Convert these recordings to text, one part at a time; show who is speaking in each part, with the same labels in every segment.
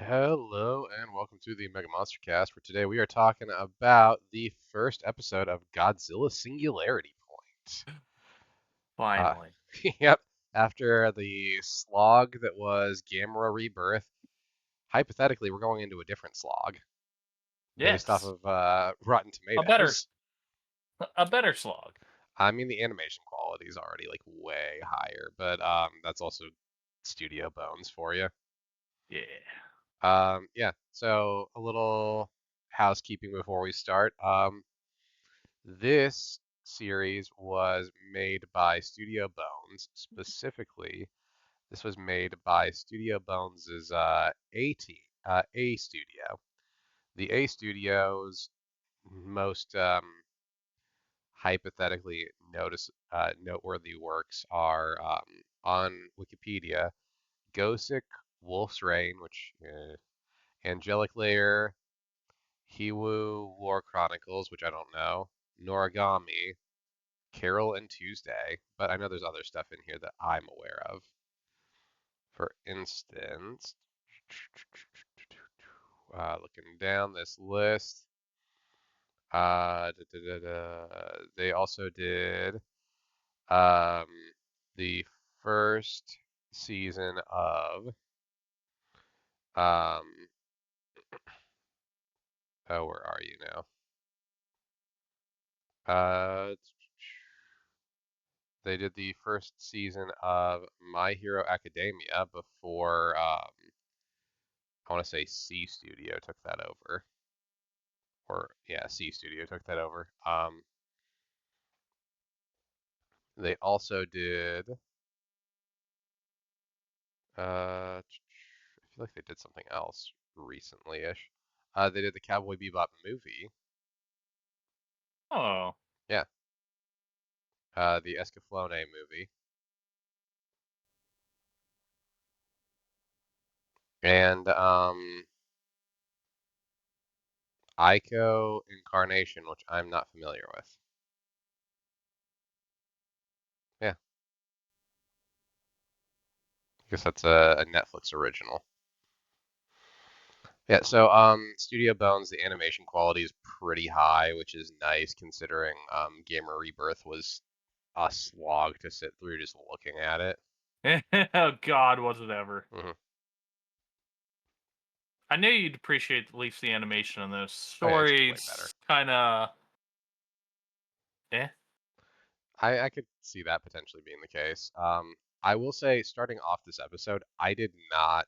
Speaker 1: Hello and welcome to the MegaMonsterCast. For today, we are talking about the first episode of Godzilla Singularity Point. Uh,
Speaker 2: Finally.
Speaker 1: yep, after the slog that was Gamera Rebirth, hypothetically, we're going into a different slog based off
Speaker 2: Yes.
Speaker 1: of Rotten
Speaker 2: A better
Speaker 1: Tomatoes.
Speaker 2: a better slog.
Speaker 1: I mean, the animation quality is already like way higher, but that's also Studio Bones for you.
Speaker 2: Yeah.
Speaker 1: Yeah, so a little housekeeping before we start. This series was made by Studio Bones. Specifically, this was made by Studio Bones' A studio. The A studio's most hypothetically noteworthy works are on Wikipedia: Gosick, Wolf's Rain, which Angelic Layer, Hiwu War Chronicles, which I don't know, Noragami, Carol and Tuesday, but I know there's other stuff in here that I'm aware of. For instance, looking down this list, they also did um, the first season of um, oh, where are you now? Uh, they did the first season of My Hero Academia before I want to say C Studio took that over. Or yeah, C Studio took that over. They also did. I feel like they did something else recently-ish. They did the Cowboy Bebop movie.
Speaker 2: Oh.
Speaker 1: Yeah, the Escaflowne movie, and Ico Incarnation, which I'm not familiar with. Yeah, I guess that's a Netflix original. Yeah, so Studio Bones, the animation quality is pretty high, which is nice considering Gamer Rebirth was a slog to sit through just looking at it.
Speaker 2: Oh God, was it ever.
Speaker 1: Hmm.
Speaker 2: I knew you'd appreciate at least the animation in those
Speaker 1: Oh yeah, it's way better.
Speaker 2: stories kinda eh.
Speaker 1: I could see that potentially being the case. I will say, starting off this episode, I did not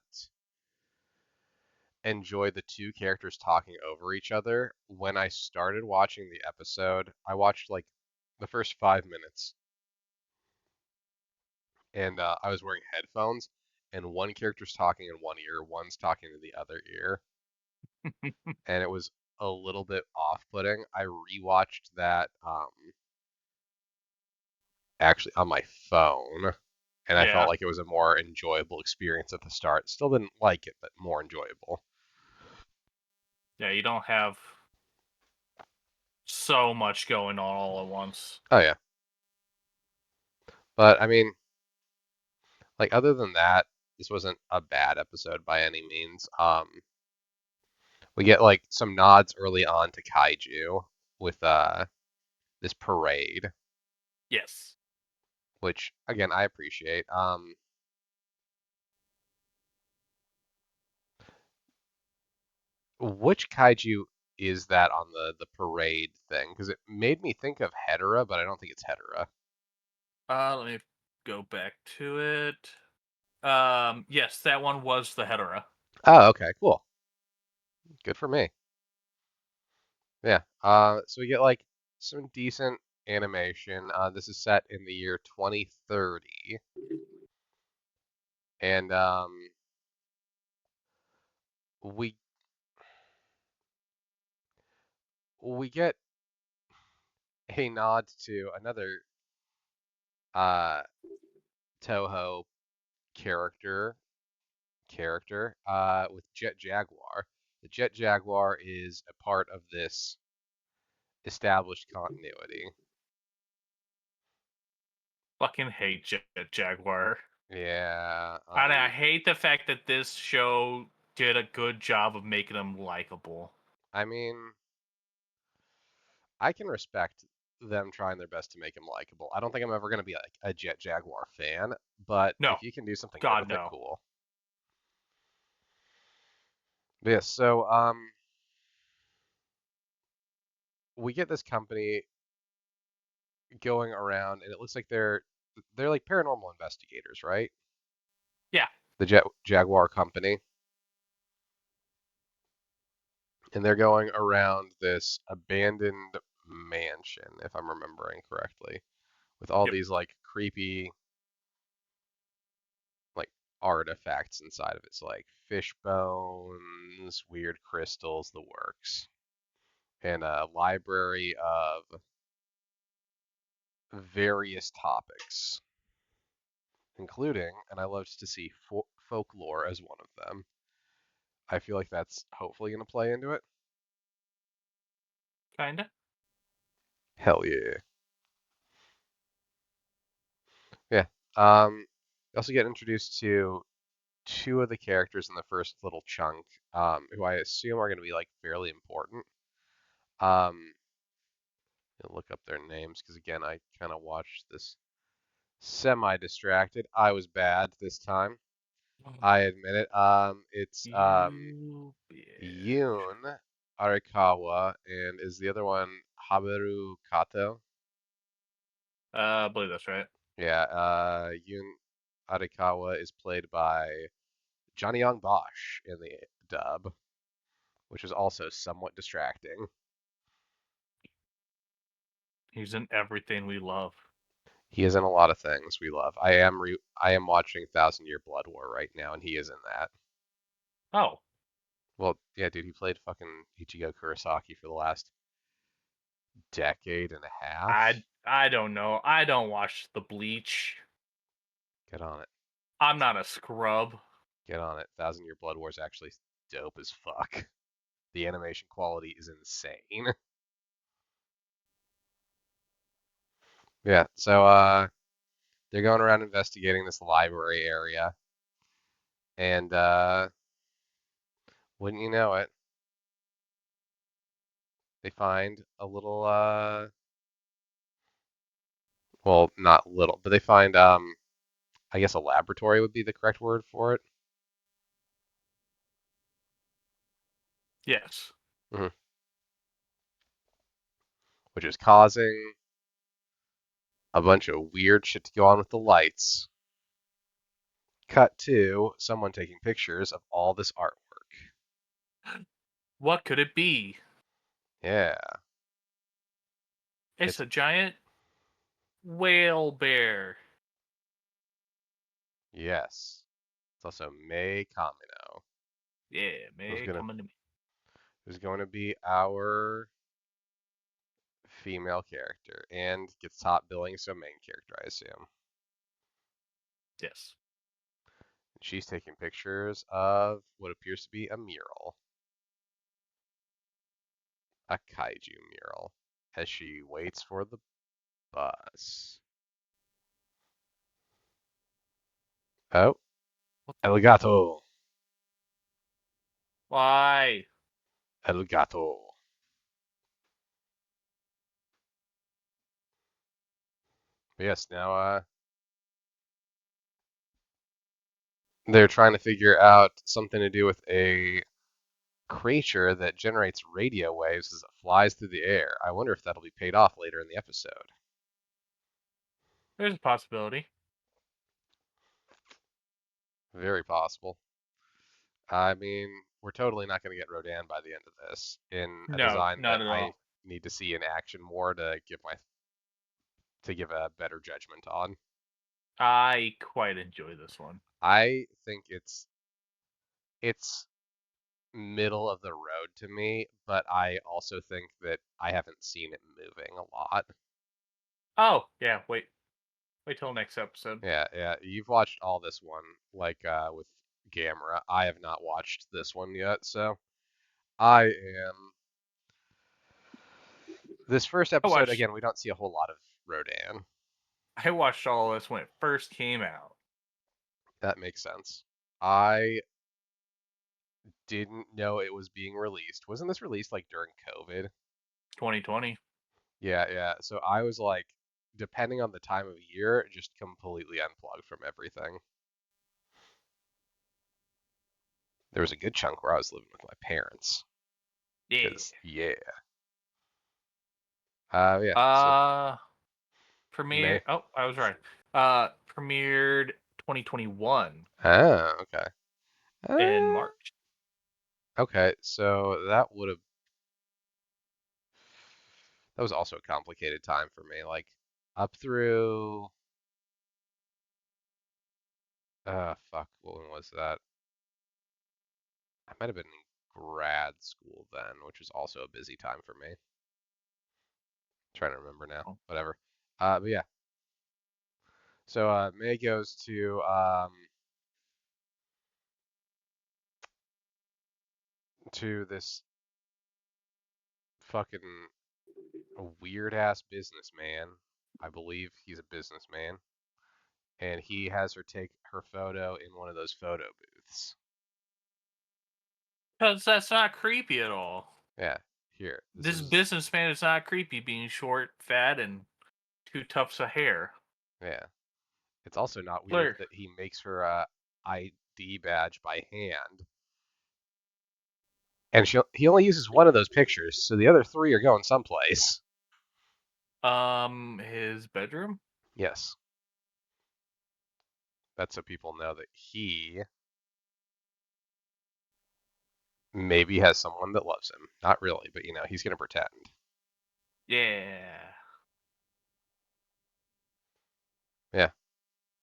Speaker 1: enjoy the two characters talking over each other. When I started watching the episode, I watched like the first 5 minutes, and I was wearing headphones, and one character's talking in one ear, one's talking to the other ear, and it was a little bit off-putting. I rewatched that actually on my phone, and I felt
Speaker 2: Yeah.
Speaker 1: like it was a more enjoyable experience at the start. Still didn't like it, but more enjoyable.
Speaker 2: Yeah, you don't have so much going on all at once.
Speaker 1: Oh yeah, but I mean, like other than that, this wasn't a bad episode by any means. We get like some nods early on to kaiju with this parade,
Speaker 2: Yes.
Speaker 1: which again I appreciate. Which kaiju is that on the parade thing? Because it made me think of Hedorah, but I don't think it's Hedorah.
Speaker 2: Let me go back to it. Yes, that one was the Hedera.
Speaker 1: Oh, okay, cool. Good for me. Yeah. So we get like some decent animation. This is set in the year 2030, and we we get a nod to another uh Toho character with Jet Jaguar. The Jet Jaguar is a part of this established continuity.
Speaker 2: Fucking hate Jaguar.
Speaker 1: Yeah.
Speaker 2: And I hate the fact that this show did a good job of making him likable.
Speaker 1: I mean, I can respect them trying their best to make him likable. I don't think I'm ever going to be like a Jet Jaguar fan, but
Speaker 2: No,
Speaker 1: if you can do something good
Speaker 2: God
Speaker 1: with it,
Speaker 2: no.
Speaker 1: cool. But yeah, so we get this company going around, and it looks like they're like paranormal investigators, right?
Speaker 2: Yeah,
Speaker 1: The Jet Jaguar company, and they're going around this abandoned mansion, if I'm remembering correctly, with all
Speaker 2: yep.
Speaker 1: these like creepy like artifacts inside of it. So like fish bones, weird crystals, the works, and a library of various topics, including, and I love to see folklore as one of them. I feel like that's hopefully going to play into it.
Speaker 2: Kinda.
Speaker 1: Hell yeah. Yeah. You also get introduced to two of the characters in the first little chunk, who I assume are going to be like fairly important. Um, I'll look up their names because again, I kind of watched this semi-distracted. I was bad this time. I admit it. It's
Speaker 2: You bitch.
Speaker 1: Yoon Arikawa and is the other one Haberu Kato?
Speaker 2: I believe that's right.
Speaker 1: Yeah, Yoon Arikawa is played by Johnny Young Bosch in the dub, which is also somewhat distracting.
Speaker 2: He's in everything we love.
Speaker 1: He is in a lot of things we love. I am watching Thousand Year Blood War right now, and he is in that.
Speaker 2: Oh,
Speaker 1: Well, yeah, dude, he played fucking Ichigo Kurosaki for the last decade and a half.
Speaker 2: I don't know. I don't watch the Bleach.
Speaker 1: Get on it.
Speaker 2: I'm not a scrub.
Speaker 1: Get on it. Thousand Year Blood War is actually dope as fuck. The animation quality is insane. Yeah, so they're going around investigating this library area, and wouldn't you know it, they find a little well, not little, but they find I guess a laboratory would be the correct word for it.
Speaker 2: Yes.
Speaker 1: Hmm. Which is causing a bunch of weird shit to go on with the lights. Cut to someone taking pictures of all this artwork.
Speaker 2: What could it be?
Speaker 1: Yeah,
Speaker 2: It's
Speaker 1: it's
Speaker 2: a giant whale bear.
Speaker 1: yes. It's also May Kamino,
Speaker 2: Yeah,
Speaker 1: who's
Speaker 2: man,
Speaker 1: gonna
Speaker 2: coming to me.
Speaker 1: who's going to be our female character and gets top billing, so main character, I assume.
Speaker 2: Yes.
Speaker 1: She's taking pictures of what appears to be a mural, a kaiju mural, as she waits for the bus. Oh,
Speaker 2: What the?
Speaker 1: El gato,
Speaker 2: Why?
Speaker 1: el gato. But yes, now they're trying to figure out something to do with a creature that generates radio waves as it flies through the air. I wonder if that'll be paid off later in the episode.
Speaker 2: There's a possibility.
Speaker 1: Very possible. I mean, we're totally not going to get Rodan by the end of this in a
Speaker 2: No,
Speaker 1: design that
Speaker 2: not at
Speaker 1: I
Speaker 2: all.
Speaker 1: need to see in action more to give a better judgment on.
Speaker 2: I quite enjoy this one.
Speaker 1: I think it's middle of the road to me, but I also think that I haven't seen it moving a lot.
Speaker 2: Oh, yeah, wait till next episode.
Speaker 1: Yeah, yeah. You've watched all this one, like with Gamera. I have not watched this one yet, so I am. This first
Speaker 2: I
Speaker 1: episode,
Speaker 2: watched
Speaker 1: again, we don't see a whole lot of Rodan.
Speaker 2: I watched all this when it first came out.
Speaker 1: That makes sense. I didn't know it was being released. Wasn't this released like during COVID?
Speaker 2: 2020.
Speaker 1: Yeah, yeah. So I was like, depending on the time of year, just completely unplugged from everything. There was a good chunk where I was living with my parents.
Speaker 2: Yeah.
Speaker 1: Cause yeah. Yeah. So
Speaker 2: Uh,
Speaker 1: May.
Speaker 2: premiere. Oh, I was right. Premiered 2021
Speaker 1: Oh, okay.
Speaker 2: in
Speaker 1: Uh,
Speaker 2: March.
Speaker 1: okay. So that was also a complicated time for me. Like up through fuck, when was that? I might have been in grad school then, which was also a busy time for me. Trying to remember now.
Speaker 2: Oh.
Speaker 1: Whatever. But yeah. So May goes to this fucking weird ass businessman. I believe he's a businessman, and he has her take her photo in one of those photo booths.
Speaker 2: Because that's not creepy at all.
Speaker 1: Yeah, here. This
Speaker 2: This
Speaker 1: is
Speaker 2: businessman is not creepy, being short, fat, and two tufts of hair.
Speaker 1: yeah. It's also not weird
Speaker 2: Look,
Speaker 1: that he makes her a ID badge by hand, and he only uses one of those pictures, so the other three are going someplace.
Speaker 2: his bedroom.
Speaker 1: Yes, that's so people know that he maybe has someone that loves him. Not really, but he's gonna pretend.
Speaker 2: Yeah.
Speaker 1: Yeah.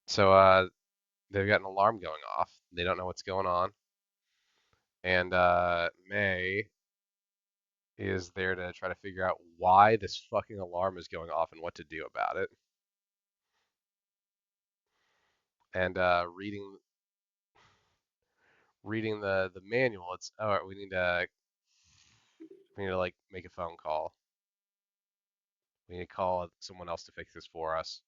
Speaker 1: So they've got an alarm going off. They don't know what's going on, and May is there to try to figure out why this fucking alarm is going off and what to do about it. And reading the manual, it's all right. We need to like make a phone call. We need to call someone else to fix this for us.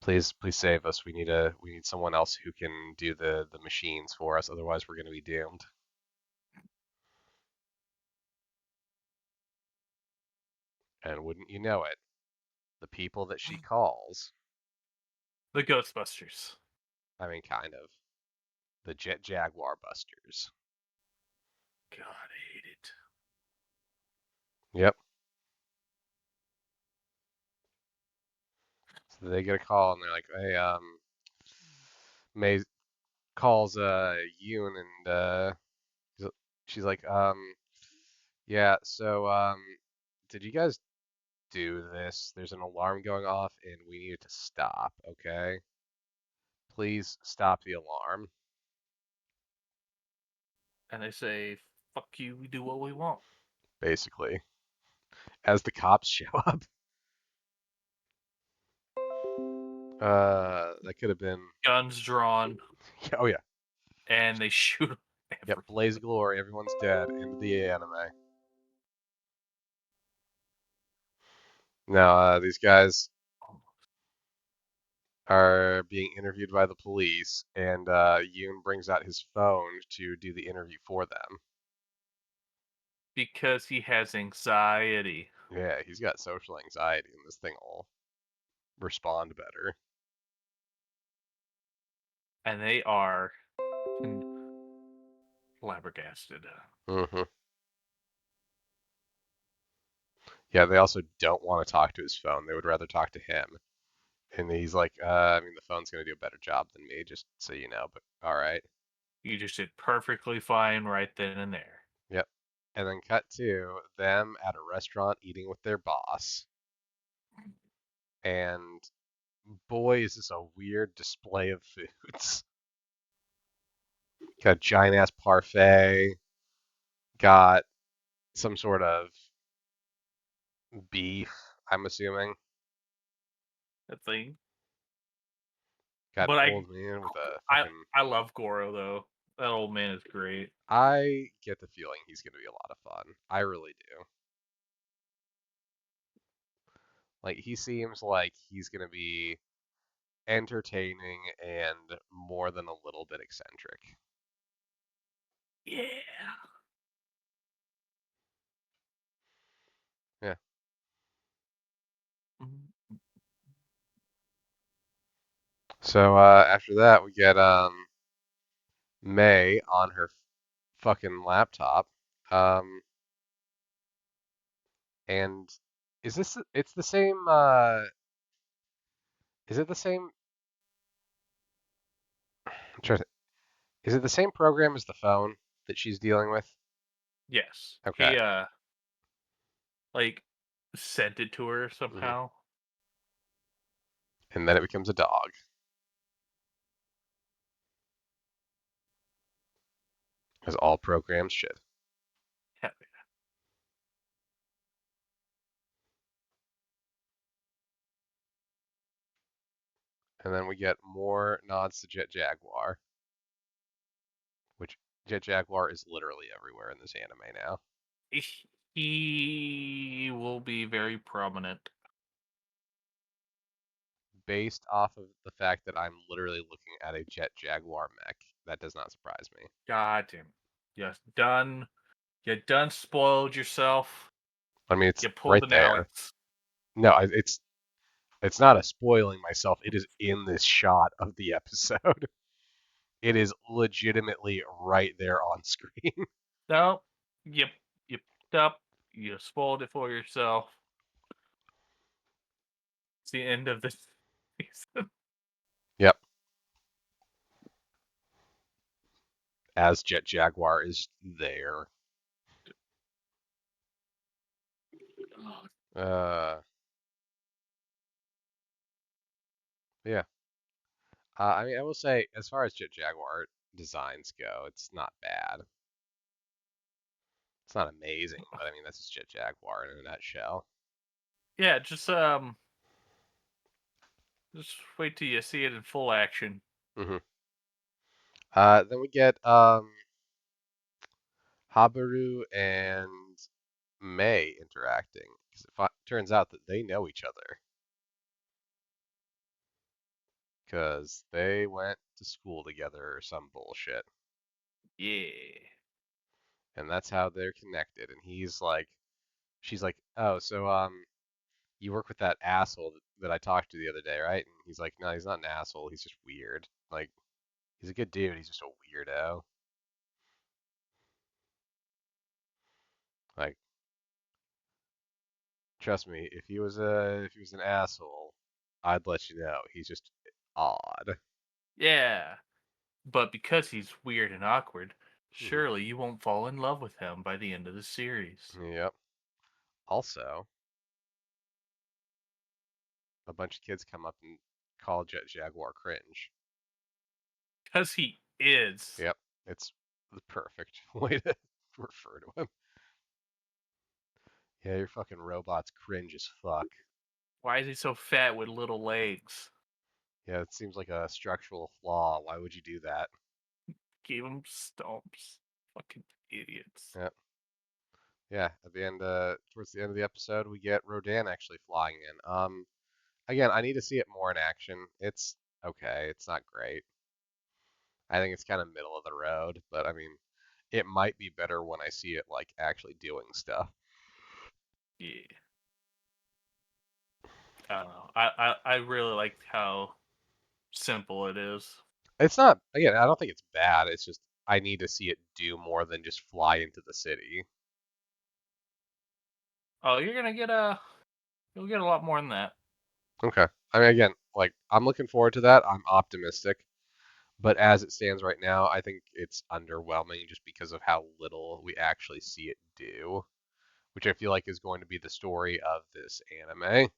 Speaker 1: Please save us. We need someone else who can do the machines for us. Otherwise, we're going to be doomed. And wouldn't you know it, the people that she calls,
Speaker 2: The Ghostbusters.
Speaker 1: I mean, kind of, the Jet Jaguar Busters.
Speaker 2: God, I hate it.
Speaker 1: Yep. So they get a call and they're like, "Hey, May calls Yoon and she's like, yeah, so did you guys do this? There's an alarm going off and we need it to stop, okay? Please stop the alarm."
Speaker 2: And they say, "Fuck you, we do what we want."
Speaker 1: Basically, as the cops show up. That could have been,
Speaker 2: Guns drawn,
Speaker 1: oh yeah,
Speaker 2: and they shoot
Speaker 1: yep,
Speaker 2: everyone.
Speaker 1: Blaze of Glory, everyone's dead, into the anime. Now, these guys are being interviewed by the police, and Yoon brings out his phone to do the interview for them.
Speaker 2: Because he has anxiety.
Speaker 1: Yeah, he's got social anxiety, and this thing will respond better.
Speaker 2: And they are flabbergasted.
Speaker 1: Hmm. Yeah, they also don't want to talk to his phone. They would rather talk to him. And he's like, I mean, the phone's going to do a better job than me, just so you know, but all right.
Speaker 2: You just did perfectly fine right then and there.
Speaker 1: Yep. And then cut to them at a restaurant eating with their boss. And boy, is this a weird display of foods. Got a giant ass parfait, got some sort of beef, I'm assuming.
Speaker 2: That thing.
Speaker 1: Got an
Speaker 2: But
Speaker 1: old man with a
Speaker 2: I,
Speaker 1: fucking.
Speaker 2: I love Goro though. That old man is great.
Speaker 1: I get the feeling he's going to be a lot of fun. I really do. Like, he seems like he's going to be entertaining and more than a little bit eccentric. So after that, we get May on her fucking laptop. Um, and is this? It's the same. Is it the same? I'm trying to, is it the same program as the phone that she's dealing with?
Speaker 2: Yes.
Speaker 1: Okay.
Speaker 2: He like sent it to her
Speaker 1: hmm
Speaker 2: somehow.
Speaker 1: And then it becomes a dog, as all programs should.
Speaker 2: Hell
Speaker 1: And then we get more nods to Jet Jaguar, which Jet Jaguar is literally everywhere in this anime now.
Speaker 2: yeah. He will be very prominent.
Speaker 1: Based off of the fact that I'm literally looking at a Jet Jaguar mech, that does not surprise me.
Speaker 2: God damn. Yes, done. You done spoiled yourself.
Speaker 1: I mean, it's
Speaker 2: You pulled
Speaker 1: right
Speaker 2: an
Speaker 1: there.
Speaker 2: Alex.
Speaker 1: No, it's not a spoiling myself. It is in this shot of the episode. It is legitimately right there on screen.
Speaker 2: No, you up. You spoiled it for yourself. It's the end of this season.
Speaker 1: Yep, as Jet Jaguar is there. Uh, yeah. I mean, I will say, as far as Jet Jaguar designs go, it's not bad. It's not amazing, but I mean, that's just Jet Jaguar in a nutshell.
Speaker 2: Yeah, just wait till you see it in full action.
Speaker 1: hmm then we get Habaru and May interacting because it turns out that they know each other because they went to school together or some bullshit,
Speaker 2: Yeah.
Speaker 1: and that's how they're connected. And she's like, oh, so you work with that asshole that I talked to the other day, right? And he's like, no, he's not an asshole. He's just weird. Like, he's a good dude. He's just a weirdo. Like, trust me, if he was an asshole, I'd let you know. He's just odd.
Speaker 2: Yeah. But because he's weird and awkward,
Speaker 1: hmm
Speaker 2: surely you won't fall in love with him by the end of the series.
Speaker 1: Yep. Also, a bunch of kids come up and call Jet Jaguar cringe.
Speaker 2: Because he is.
Speaker 1: Yep. It's the perfect way to refer to him. Yeah, your fucking robot's cringe as fuck.
Speaker 2: Why is he so fat with little legs?
Speaker 1: Yeah, it seems like a structural flaw. Why would you do that?
Speaker 2: Gave him stumps. Fucking idiots.
Speaker 1: Yeah. Yeah, at the end, towards the end of the episode, we get Rodan actually flying in. Again, I need to see it more in action. It's okay. It's not great. I think it's kind of middle of the road, but I mean, it might be better when I see it like actually doing stuff.
Speaker 2: Yeah. I don't know. I really like how simple it is.
Speaker 1: It's not, again, I don't think it's bad. It's just I need to see it do more than just fly into the city.
Speaker 2: Oh, you'll get a lot more than that.
Speaker 1: Okay. I mean, again, like I'm looking forward to that. I'm optimistic. But as it stands right now, I think it's underwhelming just because of how little we actually see it do, which I feel like is going to be the story of this anime.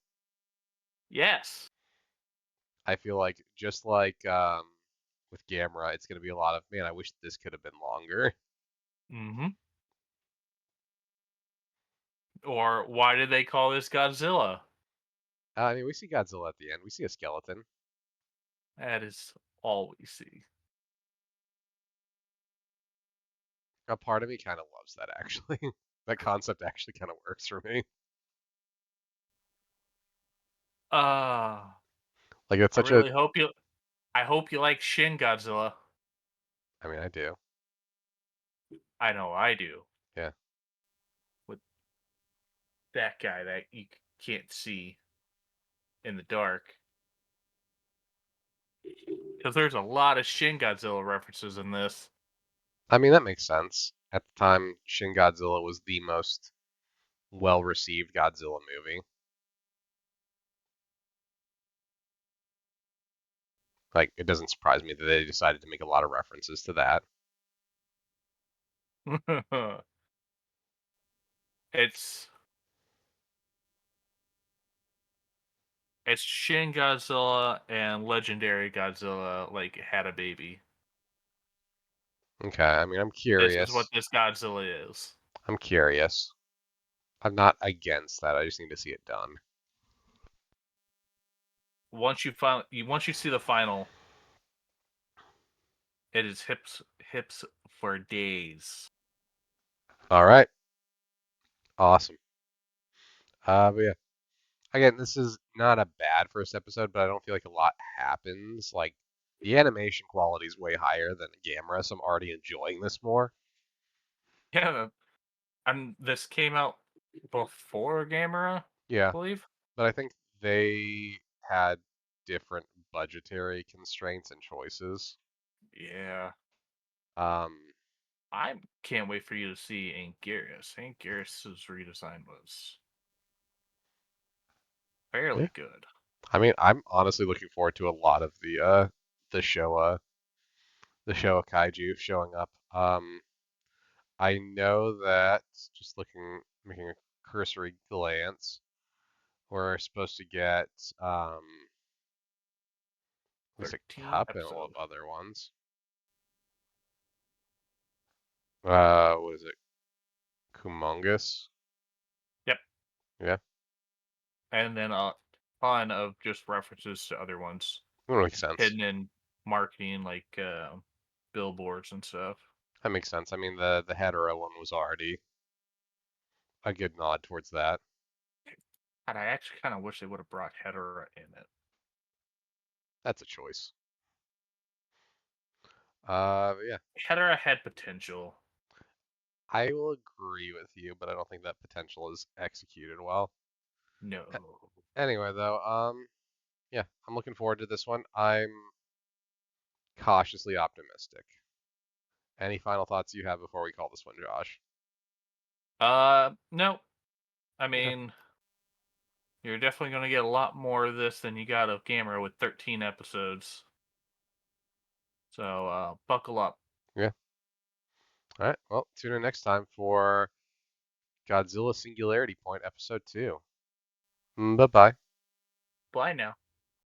Speaker 2: Yes.
Speaker 1: I feel like just like with Gamera, it's going to be a lot of, man, I wish this could have been longer.
Speaker 2: Mm-hmm. Or why did they call this Godzilla?
Speaker 1: I mean, we see Godzilla at the end. We see a skeleton.
Speaker 2: That is all we see.
Speaker 1: A part of me kind of loves that actually. That concept actually kind of works for me.
Speaker 2: Uh
Speaker 1: Like it's
Speaker 2: I
Speaker 1: such a,
Speaker 2: really hope you I hope you like Shin Godzilla.
Speaker 1: I mean, I do.
Speaker 2: I know I do.
Speaker 1: Yeah.
Speaker 2: With that guy that you can't see in the dark. Because there's a lot of Shin Godzilla references in this.
Speaker 1: I mean, that makes sense. At the time, Shin Godzilla was the most well-received Godzilla movie. Like, it doesn't surprise me that they decided to make a lot of references to that.
Speaker 2: it's it's Shin Godzilla and Legendary Godzilla like had a baby.
Speaker 1: Okay, I mean, I'm
Speaker 2: This is what
Speaker 1: curious.
Speaker 2: this Godzilla is.
Speaker 1: I'm curious. I'm not against that. I just need to see it done.
Speaker 2: Once you see the final, it is hips for days.
Speaker 1: All right, awesome. But yeah, again, this is not a bad first episode, but I don't feel like a lot happens. Like the animation quality is way higher than Gamera, so I'm already enjoying this more.
Speaker 2: Yeah, and this came out before Gamera, I
Speaker 1: Yeah,
Speaker 2: believe.
Speaker 1: but I think they had different budgetary constraints and choices.
Speaker 2: Yeah,
Speaker 1: Um,
Speaker 2: I can't wait for you to see Anguirus. Anguirus's redesign was
Speaker 1: yeah.
Speaker 2: fairly good.
Speaker 1: I mean, I'm honestly looking forward to a lot of the Showa the Showa kaiju showing up. I know that just making a cursory glance, we're supposed to get looks like
Speaker 2: 13
Speaker 1: Cup and a lot
Speaker 2: episode.
Speaker 1: of other ones. What is it? Kumongus?
Speaker 2: Yep,
Speaker 1: Yeah,
Speaker 2: and then a ton of just references to other ones
Speaker 1: that makes sense.
Speaker 2: hidden in marketing, like billboards and stuff.
Speaker 1: That makes sense. I mean, the hetero one was already a good nod towards that.
Speaker 2: And I actually kind of wish they would have brought Hedera in it.
Speaker 1: That's a choice. Yeah,
Speaker 2: Hedera had potential.
Speaker 1: I will agree with you, but I don't think that potential is executed well. A-
Speaker 2: No.
Speaker 1: Anyway, though, yeah, I'm looking forward to this one. I'm cautiously optimistic. Any final thoughts you have before we call this one, Josh?
Speaker 2: No. I
Speaker 1: Okay.
Speaker 2: mean, you're definitely going to get a lot more of this than you got of Gamera with 13 episodes. So, buckle up.
Speaker 1: Yeah. All right. Well, tune in next time for Godzilla Singularity Point, Episode 2. Bye bye.
Speaker 2: Bye now.